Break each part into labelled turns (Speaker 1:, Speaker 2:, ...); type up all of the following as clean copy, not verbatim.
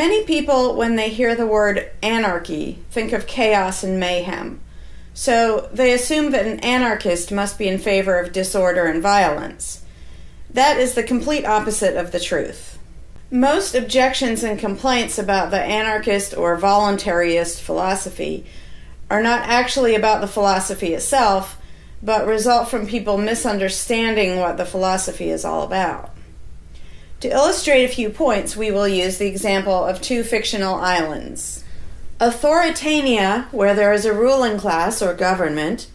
Speaker 1: Many people, when they hear the word anarchy, think of chaos and mayhem. So they assume that an anarchist must be in favor of disorder and violence. That is the complete opposite of the truth. Most objections and complaints about the anarchist or voluntarist philosophy are not actually about the philosophy itself, but result from people misunderstanding what the philosophy is all about. To illustrate a few points, we will use the example of two fictional islands. Authoritania, where there is a ruling class or government,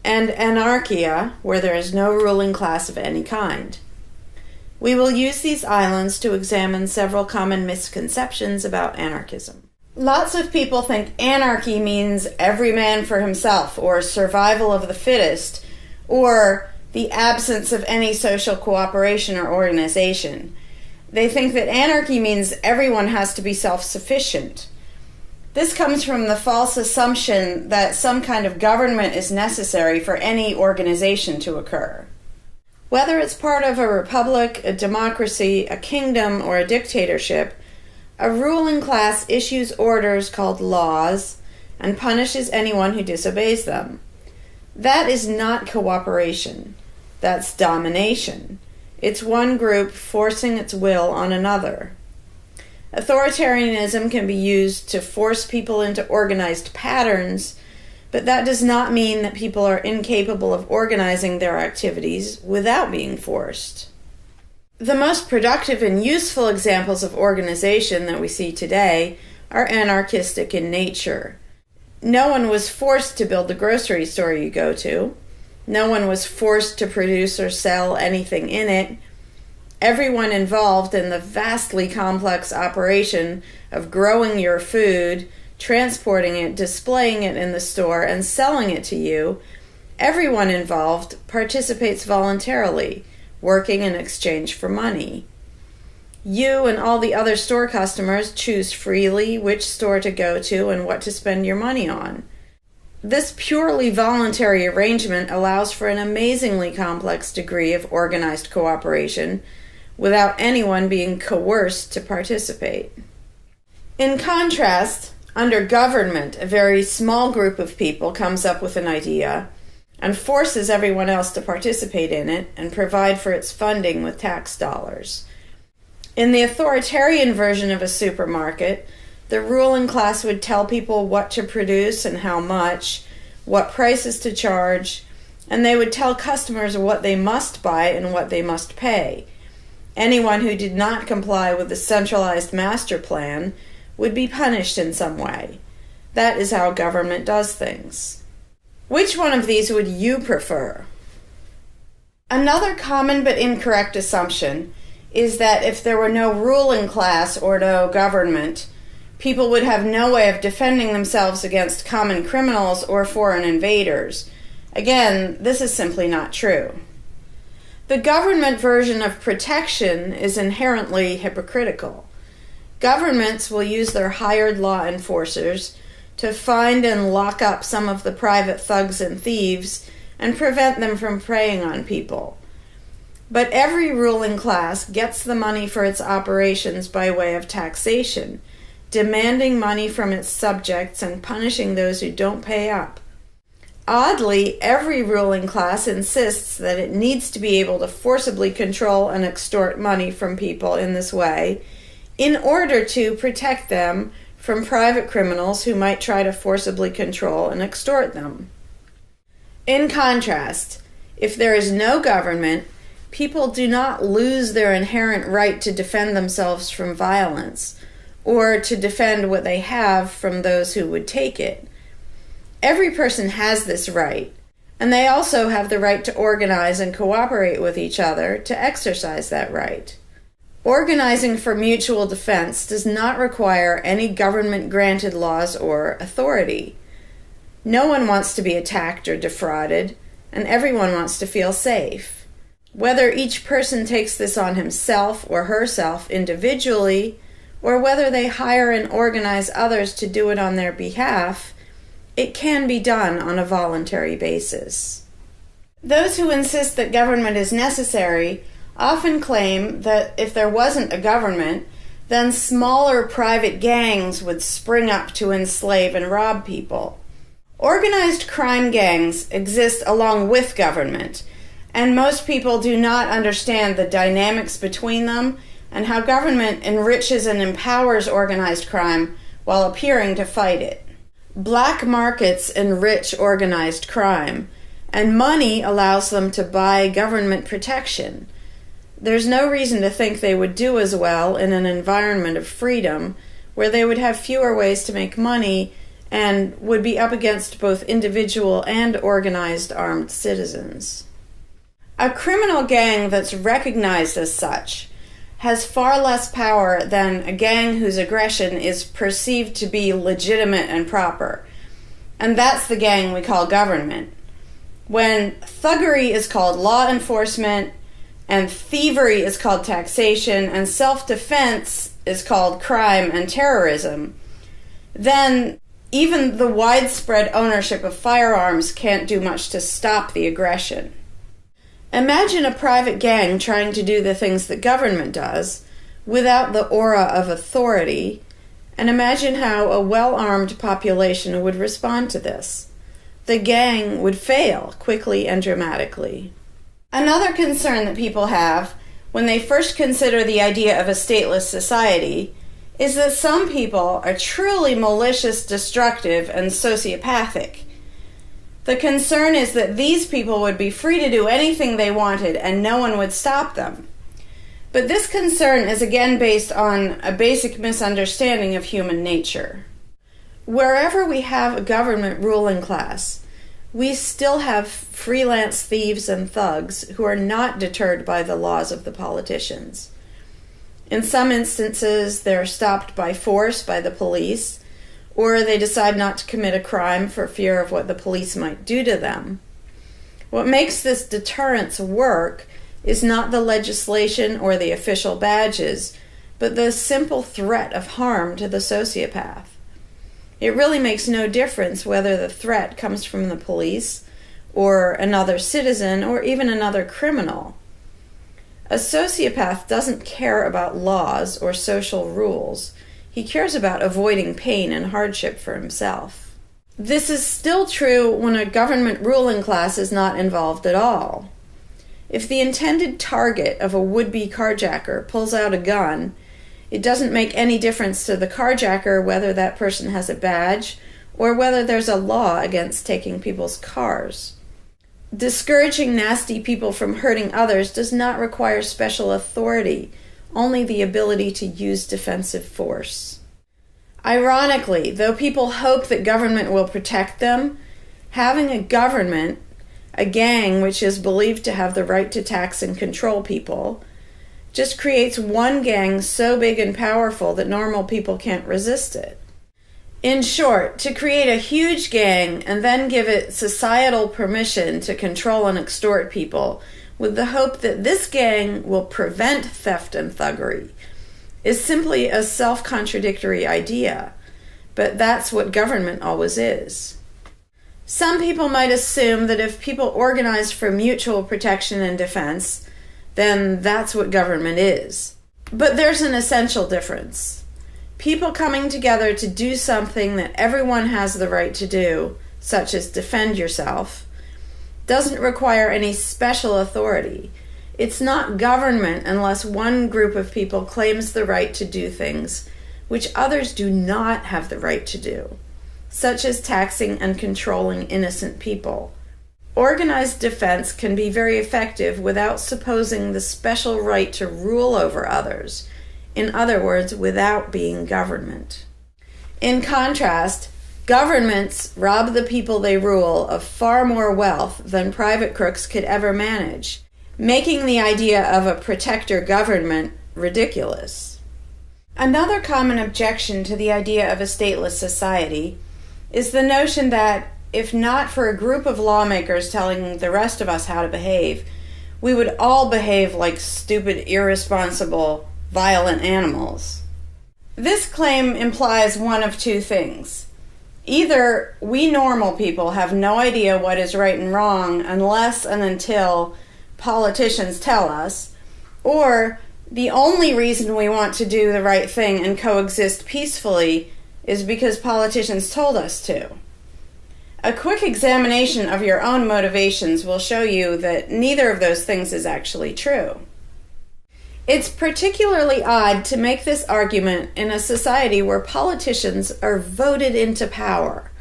Speaker 1: and Anarchia, where there is no ruling class of any kind. We will use these islands to examine several common misconceptions about anarchism. Lots of people think anarchy means every man for himself, or survival of the fittest, or the absence of any social cooperation or organization. They think that anarchy means everyone has to be self-sufficient. This comes from the false assumption that some kind of government is necessary for any organization to occur. Whether it's part of a republic, a democracy, a kingdom, or a dictatorship, a ruling class issues orders called laws and punishes anyone who disobeys them. That is not cooperation. That's domination. It's one group forcing its will on another. Authoritarianism can be used to force people into organized patterns, but that does not mean that people are incapable of organizing their activities without being forced. The most productive and useful examples of organization that we see today are anarchistic in nature. No one was forced to build the grocery store you go to. No one was forced to produce or sell anything in it. Everyone involved in the vastly complex operation of growing your food, transporting it, displaying it in the store, and selling it to you, everyone involved participates voluntarily, working in exchange for money. You and all the other store customers choose freely which store to go to and what to spend your money on. This purely voluntary arrangement allows for an amazingly complex degree of organized cooperation without anyone being coerced to participate. In contrast, under government, a very small group of people comes up with an idea and forces everyone else to participate in it and provide for its funding with tax dollars. In the authoritarian version of a supermarket, the ruling class would tell people what to produce and how much, what prices to charge, and they would tell customers what they must buy and what they must pay. Anyone who did not comply with the centralized master plan would be punished in some way. That is how government does things. Which one of these would you prefer? Another common but incorrect assumption is that if there were no ruling class or no government, people would have no way of defending themselves against common criminals or foreign invaders. Again, this is simply not true. The government version of protection is inherently hypocritical. Governments will use their hired law enforcers to find and lock up some of the private thugs and thieves and prevent them from preying on people. But every ruling class gets the money for its operations by way of taxation, demanding money from its subjects and punishing those who don't pay up. Oddly, every ruling class insists that it needs to be able to forcibly control and extort money from people in this way in order to protect them from private criminals who might try to forcibly control and extort them. In contrast, if there is no government, people do not lose their inherent right to defend themselves from violence, or to defend what they have from those who would take it. Every person has this right, and they also have the right to organize and cooperate with each other to exercise that right. Organizing for mutual defense does not require any government-granted laws or authority. No one wants to be attacked or defrauded, and everyone wants to feel safe. Whether each person takes this on himself or herself individually, or whether they hire and organize others to do it on their behalf, it can be done on a voluntary basis. Those who insist that government is necessary often claim that if there wasn't a government, then smaller private gangs would spring up to enslave and rob people. Organized crime gangs exist along with government, and most people do not understand the dynamics between them and how government enriches and empowers organized crime while appearing to fight it. Black markets enrich organized crime, and money allows them to buy government protection. There's no reason to think they would do as well in an environment of freedom where they would have fewer ways to make money and would be up against both individual and organized armed citizens. A criminal gang that's recognized as such has far less power than a gang whose aggression is perceived to be legitimate and proper. And that's the gang we call government. When thuggery is called law enforcement, and thievery is called taxation, and self-defense is called crime and terrorism, then even the widespread ownership of firearms can't do much to stop the aggression. Imagine a private gang trying to do the things that government does without the aura of authority, and imagine how a well-armed population would respond to this. The gang would fail quickly and dramatically. Another concern that people have when they first consider the idea of a stateless society is that some people are truly malicious, destructive, and sociopathic. The concern is that these people would be free to do anything they wanted and no one would stop them. But this concern is again based on a basic misunderstanding of human nature. Wherever we have a government ruling class, we still have freelance thieves and thugs who are not deterred by the laws of the politicians. In some instances, they're stopped by force by the police, or they decide not to commit a crime for fear of what the police might do to them. What makes this deterrence work is not the legislation or the official badges, but the simple threat of harm to the sociopath. It really makes no difference whether the threat comes from the police, or another citizen, or even another criminal. A sociopath doesn't care about laws or social rules. He cares about avoiding pain and hardship for himself. This is still true when a government ruling class is not involved at all. If the intended target of a would-be carjacker pulls out a gun, it doesn't make any difference to the carjacker whether that person has a badge or whether there's a law against taking people's cars. Discouraging nasty people from hurting others does not require special authority, only the ability to use defensive force. Ironically, though people hope that government will protect them, having a government, a gang which is believed to have the right to tax and control people, just creates one gang so big and powerful that normal people can't resist it. In short, to create a huge gang and then give it societal permission to control and extort people with the hope that this gang will prevent theft and thuggery is simply a self-contradictory idea, but that's what government always is. Some people might assume that if people organize for mutual protection and defense, then that's what government is. But there's an essential difference. People coming together to do something that everyone has the right to do, such as defend yourself, doesn't require any special authority. It's not government unless one group of people claims the right to do things which others do not have the right to do, such as taxing and controlling innocent people. Organized defense can be very effective without supposing the special right to rule over others. In other words, without being government. In contrast, governments rob the people they rule of far more wealth than private crooks could ever manage, making the idea of a protector government ridiculous. Another common objection to the idea of a stateless society is the notion that if not for a group of lawmakers telling the rest of us how to behave, we would all behave like stupid, irresponsible, violent animals. This claim implies one of two things. Either we normal people have no idea what is right and wrong unless and until politicians tell us, or The only reason we want to do the right thing and coexist peacefully is because politicians told us to. A quick examination of your own motivations will show you that neither of those things is actually true. It's particularly odd to make this argument in a society where politicians are voted into power.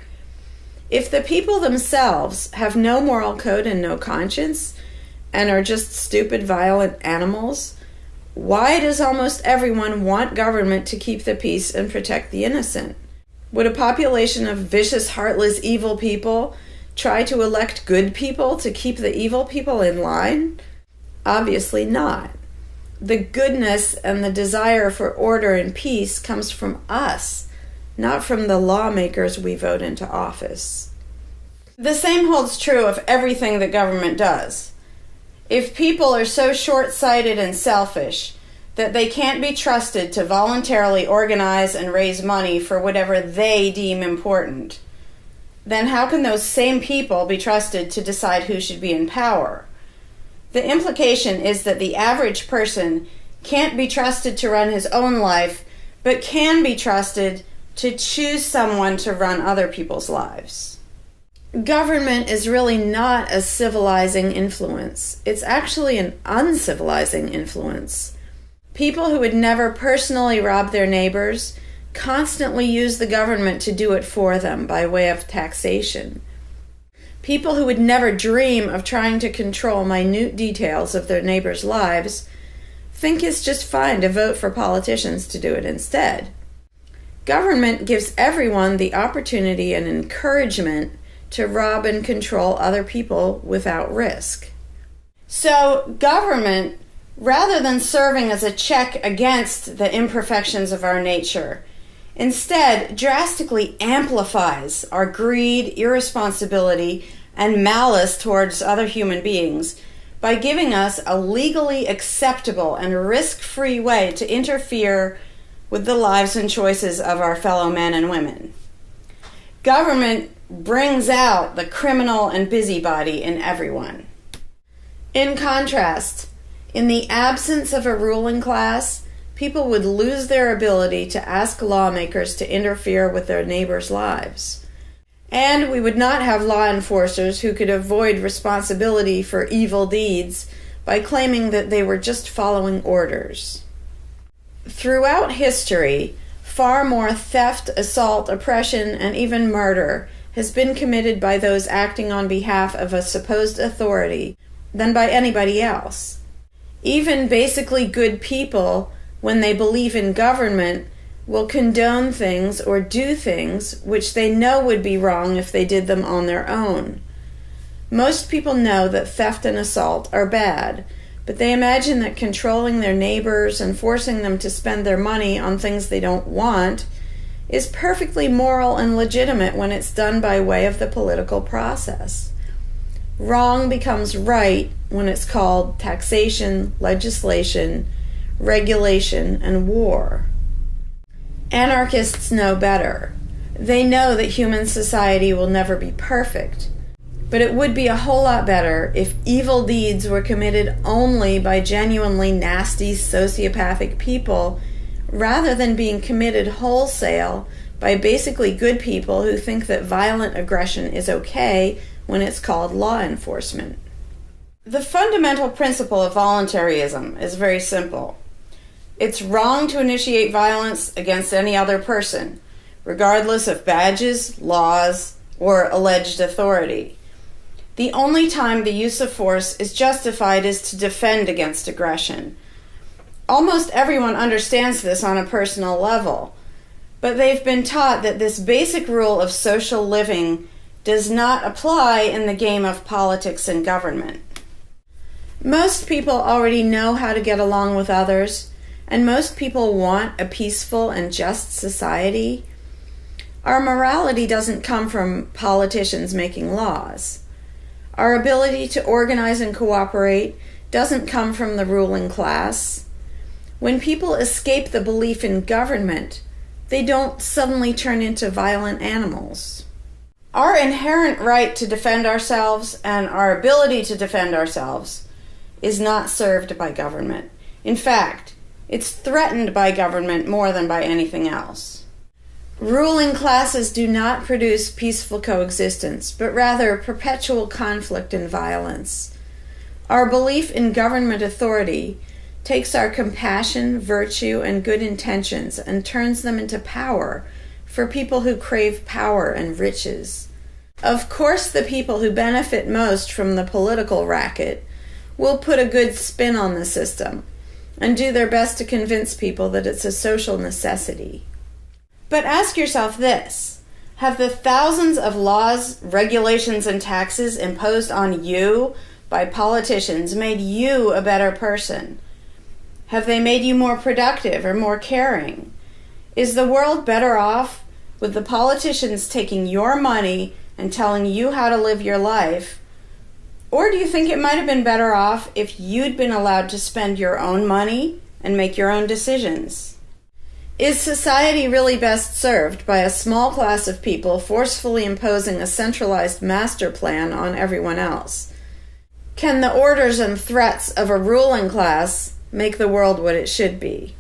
Speaker 1: If the people themselves have no moral code and no conscience, and are just stupid, violent animals, why does almost everyone want government to keep the peace and protect the innocent? Would a population of vicious, heartless, evil people try to elect good people to keep the evil people in line? Obviously not. The goodness and the desire for order and peace comes from us, not from the lawmakers we vote into office. The same holds true of everything that government does. If people are so short-sighted and selfish that they can't be trusted to voluntarily organize and raise money for whatever they deem important, then how can those same people be trusted to decide who should be in power? The implication is that the average person can't be trusted to run his own life, but can be trusted to choose someone to run other people's lives. Government is really not a civilizing influence. It's actually an uncivilizing influence. People who would never personally rob their neighbors constantly use the government to do it for them by way of taxation. People who would never dream of trying to control minute details of their neighbors' lives think it's just fine to vote for politicians to do it instead. Government gives everyone the opportunity and encouragement to rob and control other people without risk. So government, rather than serving as a check against the imperfections of our nature, instead drastically amplifies our greed, irresponsibility, and malice towards other human beings by giving us a legally acceptable and risk-free way to interfere with the lives and choices of our fellow men and women. Government brings out the criminal and busybody in everyone. In contrast, in the absence of a ruling class, people would lose their ability to ask lawmakers to interfere with their neighbors' lives. And we would not have law enforcers who could avoid responsibility for evil deeds by claiming that they were just following orders. Throughout history, far more theft, assault, oppression, and even murder has been committed by those acting on behalf of a supposed authority than by anybody else. Even basically good people, when they believe in government, will condone things or do things which they know would be wrong if they did them on their own. Most people know that theft and assault are bad, but they imagine that controlling their neighbors and forcing them to spend their money on things they don't want is perfectly moral and legitimate when it's done by way of the political process. Wrong becomes right when it's called taxation, legislation, regulation, and war. Anarchists know better. They know that human society will never be perfect, but it would be a whole lot better if evil deeds were committed only by genuinely nasty, sociopathic people, rather than being committed wholesale by basically good people who think that violent aggression is okay when it's called law enforcement. The fundamental principle of voluntarism is very simple. It's wrong to initiate violence against any other person, regardless of badges, laws, or alleged authority. The only time the use of force is justified is to defend against aggression. Almost everyone understands this on a personal level, but they've been taught that this basic rule of social living does not apply in the game of politics and government. Most people already know how to get along with others, and most people want a peaceful and just society. Our morality doesn't come from politicians making laws. Our ability to organize and cooperate doesn't come from the ruling class. When people escape the belief in government, they don't suddenly turn into violent animals. Our inherent right to defend ourselves and our ability to defend ourselves is not served by government. In fact, It's threatened by government more than by anything else. Ruling classes do not produce peaceful coexistence, but rather perpetual conflict and violence. Our belief in government authority takes our compassion, virtue, and good intentions and turns them into power for people who crave power and riches. Of course, the people who benefit most from the political racket will put a good spin on the system and do their best to convince people that it's a social necessity. But ask yourself this: have the thousands of laws, regulations, and taxes imposed on you by politicians made you a better person? Have they made you more productive or more caring? Is the world better off with the politicians taking your money and telling you how to live your life? Or do you think it might have been better off if you'd been allowed to spend your own money and make your own decisions? Is society really best served by a small class of people forcefully imposing a centralized master plan on everyone else? Can the orders and threats of a ruling class make the world what it should be?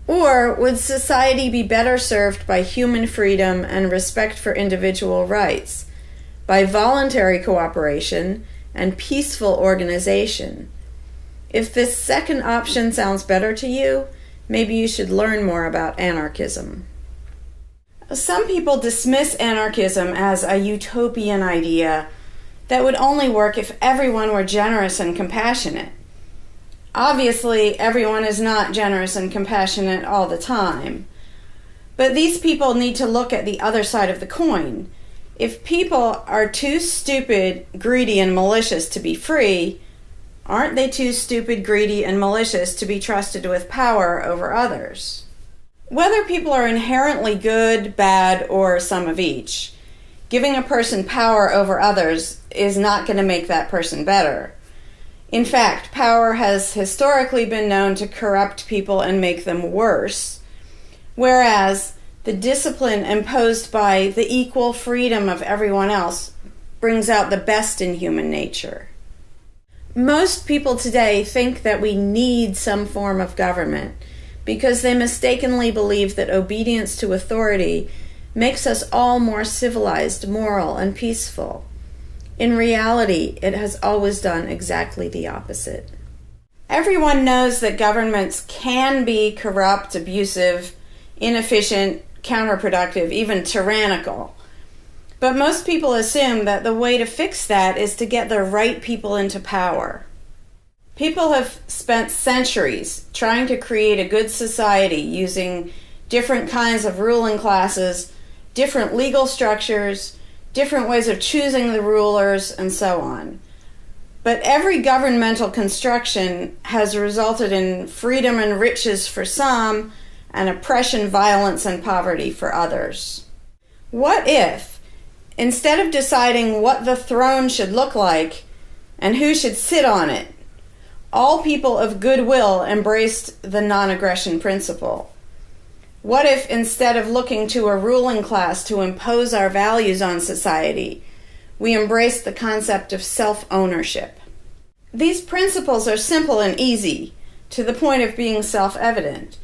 Speaker 1: Or would society be better served by human freedom and respect for individual rights, by voluntary cooperation and peaceful organization? If this second option sounds better to you, maybe you should learn more about anarchism. Some people dismiss anarchism as a utopian idea that would only work if everyone were generous and compassionate. Obviously, everyone is not generous and compassionate all the time. But these people need to look at the other side of the coin. If people are too stupid, greedy, and malicious to be free, aren't they too stupid, greedy, and malicious to be trusted with power over others? Whether people are inherently good, bad, or some of each, giving a person power over others is not going to make that person better. In fact, power has historically been known to corrupt people and make them worse, whereas the discipline imposed by the equal freedom of everyone else brings out the best in human nature. Most people today think that we need some form of government because they mistakenly believe that obedience to authority makes us all more civilized, moral, and peaceful. In reality, it has always done exactly the opposite. Everyone knows that governments can be corrupt, abusive, inefficient, counterproductive, even tyrannical. But most people assume that the way to fix that is to get the right people into power. People have spent centuries trying to create a good society using different kinds of ruling classes, different legal structures, different ways of choosing the rulers, and so on. But every governmental construction has resulted in freedom and riches for some, and oppression, violence, and poverty for others. What if, instead of deciding what the throne should look like and who should sit on it, all people of goodwill embraced the non-aggression principle? What if, instead of looking to a ruling class to impose our values on society, we embrace the concept of self-ownership? These principles are simple and easy, to the point of being self-evident,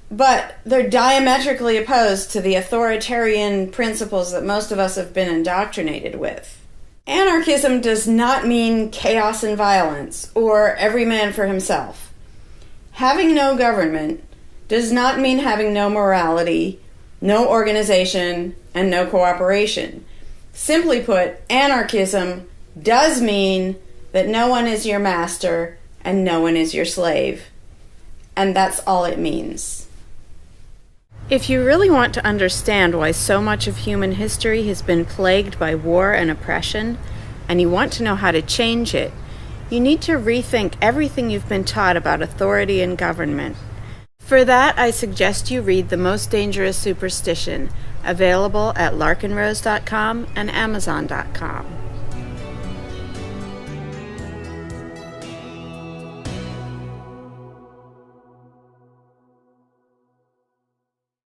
Speaker 1: but they're diametrically opposed to the authoritarian principles that most of us have been indoctrinated with. Anarchism does not mean chaos and violence, or every man for himself. Having no government does not mean having no morality, no organization, and no cooperation. Simply put, anarchism does mean that no one is your master and no one is your slave. And that's all it means. If you really want to understand why so much of human history has been plagued by war and oppression, and you want to know how to change it, you need to rethink everything you've been taught about authority and government. For that, I suggest you read The Most Dangerous Superstition, available at larkinrose.com and amazon.com.